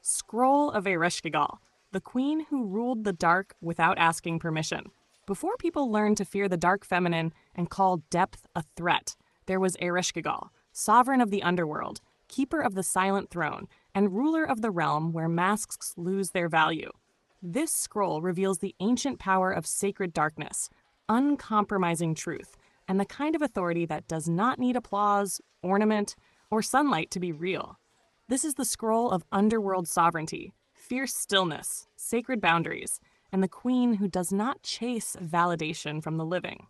Scroll of Ereshkigal, the queen who ruled the dark without asking permission. Before people learned to fear the dark feminine and call depth a threat, there was Ereshkigal, sovereign of the Underworld, keeper of the silent throne, and ruler of the realm where masks lose their value. This scroll reveals the ancient power of sacred darkness, uncompromising truth, and the kind of authority that does not need applause, ornament, or sunlight to be real. This is the scroll of underworld sovereignty, fierce stillness, sacred boundaries, and the queen who does not chase validation from the living.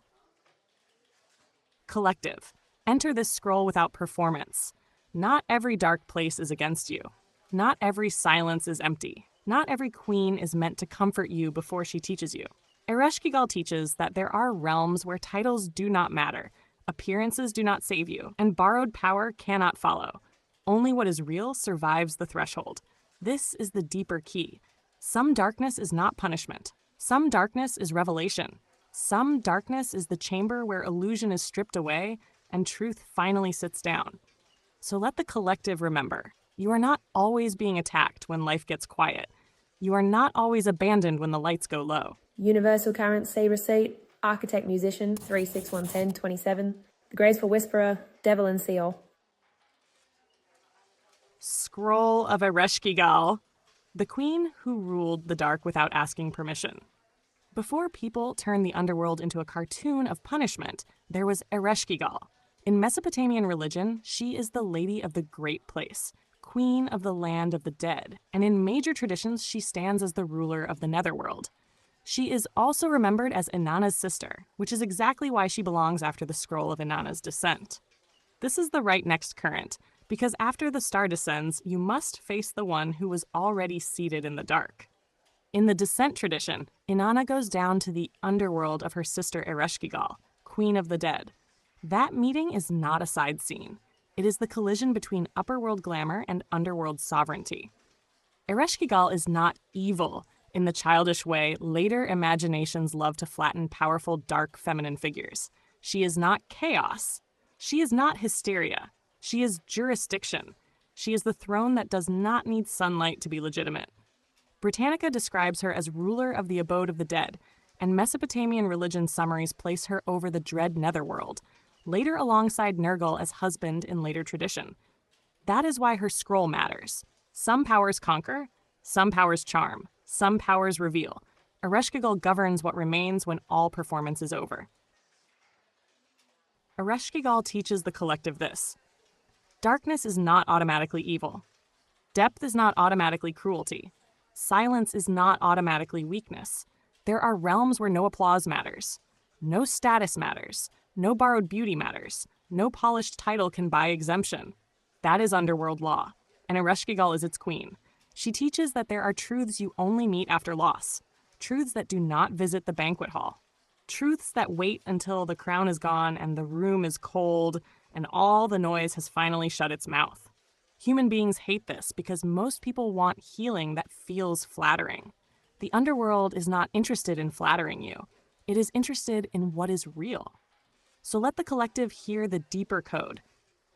Collective. Enter this scroll without performance. Not every dark place is against you. Not every silence is empty. Not every queen is meant to comfort you before she teaches you. Ereshkigal teaches that there are realms where titles do not matter, appearances do not save you, and borrowed power cannot follow. Only what is real survives the threshold. This is the deeper key. Some darkness is not punishment. Some darkness is revelation. Some darkness is the chamber where illusion is stripped away and truth finally sits down. So let the collective remember, you are not always being attacked when life gets quiet. You are not always abandoned when the lights go low. Universal Currency Receipt, Architect Musician 3611027, The Graceful Whisperer, Devalan Seal. Scroll of Ereshkigal, the queen who ruled the dark without asking permission. Before people turned the underworld into a cartoon of punishment, there was Ereshkigal. In Mesopotamian religion, she is the lady of the great place, queen of the land of the dead, and in major traditions, she stands as the ruler of the netherworld. She is also remembered as Inanna's sister, which is exactly why she belongs after the scroll of Inanna's descent. This is the right next current, because after the star descends, you must face the one who was already seated in the dark. In the descent tradition, Inanna goes down to the underworld of her sister Ereshkigal, queen of the dead. That meeting is not a side scene. It is the collision between upperworld glamour and underworld sovereignty. Ereshkigal is not evil in the childish way later imaginations love to flatten powerful, dark, feminine figures. She is not chaos. She is not hysteria. She is jurisdiction. She is the throne that does not need sunlight to be legitimate. Britannica describes her as ruler of the abode of the dead, and Mesopotamian religion summaries place her over the dread netherworld, later alongside Nergal as husband in later tradition. That is why her scroll matters. Some powers conquer, some powers charm, some powers reveal. Ereshkigal governs what remains when all performance is over. Ereshkigal teaches the collective this. Darkness is not automatically evil. Depth is not automatically cruelty. Silence is not automatically weakness. There are realms where no applause matters. No status matters. No borrowed beauty matters. No polished title can buy exemption. That is underworld law, and Ereshkigal is its queen. She teaches that there are truths you only meet after loss, truths that do not visit the banquet hall, truths that wait until the crown is gone and the room is cold and all the noise has finally shut its mouth. Human beings hate this because most people want healing that feels flattering. The underworld is not interested in flattering you. It is interested in what is real. So let the collective hear the deeper code.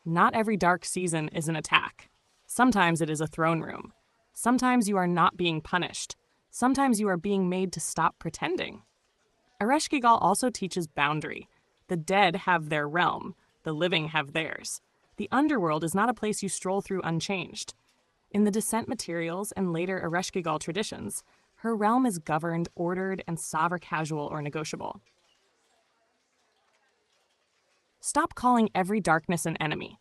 Not every dark season is an attack. Sometimes it is a throne room. Sometimes you are not being punished. Sometimes you are being made to stop pretending. Ereshkigal also teaches boundary. The dead have their realm. The living have theirs. The underworld is not a place you stroll through unchanged. In the descent materials and later Ereshkigal traditions, her realm is governed, ordered, and savor casual or negotiable. Stop calling every darkness an enemy.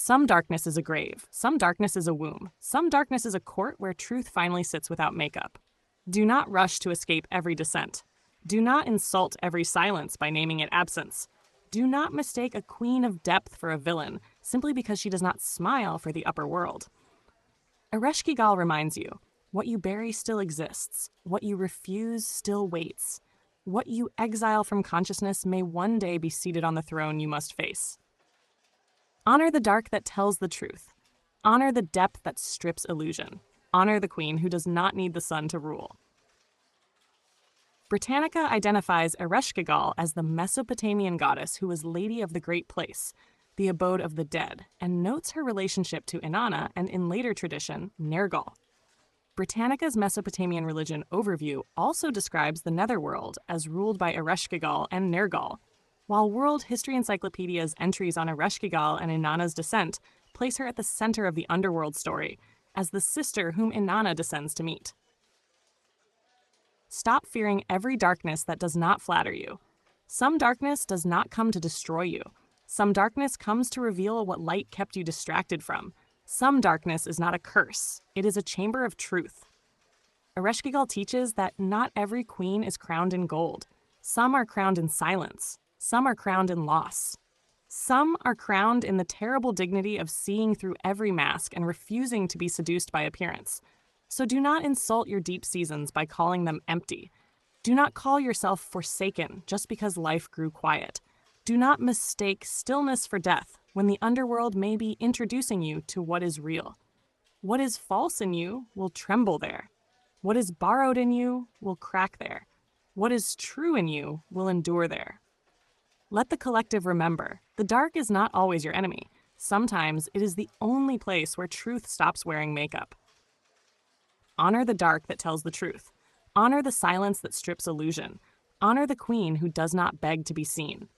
Some darkness is a grave. Some darkness is a womb. Some darkness is a court where truth finally sits without makeup. Do not rush to escape every dissent. Do not insult every silence by naming it absence. Do not mistake a queen of depth for a villain simply because she does not smile for the upper world. Ereshkigal reminds you, what you bury still exists. What you refuse still waits. What you exile from consciousness may one day be seated on the throne you must face. Honor the dark that tells the truth. Honor the depth that strips illusion. Honor the queen who does not need the sun to rule. Britannica identifies Ereshkigal as the Mesopotamian goddess who was lady of the great place, the abode of the dead, and notes her relationship to Inanna and, in later tradition, Nergal. Britannica's Mesopotamian religion overview also describes the Netherworld as ruled by Ereshkigal and Nergal, while World History Encyclopedia's entries on Ereshkigal and Inanna's descent place her at the center of the Underworld story, as the sister whom Inanna descends to meet. Stop fearing every darkness that does not flatter you. Some darkness does not come to destroy you. Some darkness comes to reveal what light kept you distracted from. Some darkness is not a curse, it is a chamber of truth. Ereshkigal teaches that not every queen is crowned in gold. Some are crowned in silence. Some are crowned in loss. Some are crowned in the terrible dignity of seeing through every mask and refusing to be seduced by appearance. So do not insult your deep seasons by calling them empty. Do not call yourself forsaken just because life grew quiet. Do not mistake stillness for death when the underworld may be introducing you to what is real. What is false in you will tremble there. What is borrowed in you will crack there. What is true in you will endure there. Let the collective remember, the dark is not always your enemy. Sometimes it is the only place where truth stops wearing makeup. Honor the dark that tells the truth. Honor the silence that strips illusion. Honor the queen who does not beg to be seen.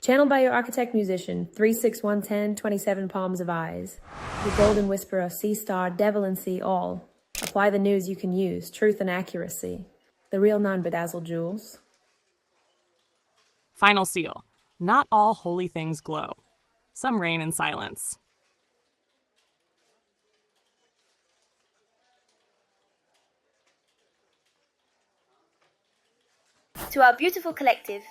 Channeled by your architect musician, 36110, 27 palms of eyes. The golden whisperer, sea star, Devalan, see all. Apply the news you can use, truth and accuracy. The real non-bedazzled jewels. Final seal. Not all holy things glow. Some reign in silence. To our beautiful collective,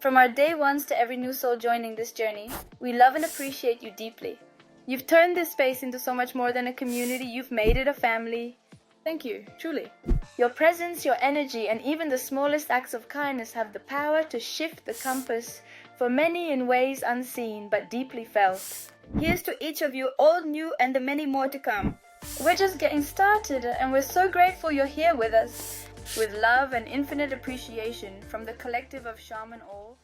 from our day ones to every new soul joining this journey, we love and appreciate you deeply. You've turned this space into so much more than a community, you've made it a family. Thank you, truly. Your presence, your energy, and even the smallest acts of kindness have the power to shift the compass for many in ways unseen but deeply felt. Here's to each of you, all new and the many more to come. We're just getting started and we're so grateful you're here with us. With love and infinite appreciation from the collective of Shaman All.